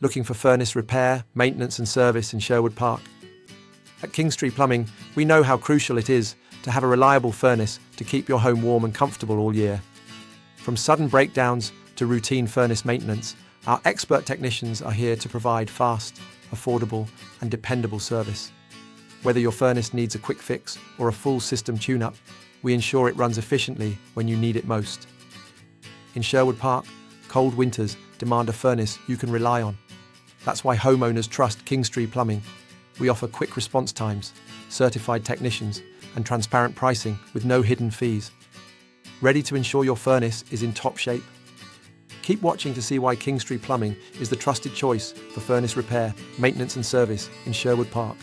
Looking for furnace repair, maintenance and service in Sherwood Park? At Kingstree Plumbing, we know how crucial it is to have a reliable furnace to keep your home warm and comfortable all year. From sudden breakdowns to routine furnace maintenance, our expert technicians are here to provide fast, affordable and dependable service. Whether your furnace needs a quick fix or a full system tune-up, we ensure it runs efficiently when you need it most. In Sherwood Park, cold winters demand a furnace you can rely on. That's why homeowners trust Kingstree Plumbing. We offer quick response times, certified technicians, and transparent pricing with no hidden fees. Ready to ensure your furnace is in top shape? Keep watching to see why Kingstree Plumbing is the trusted choice for furnace repair, maintenance and service in Sherwood Park.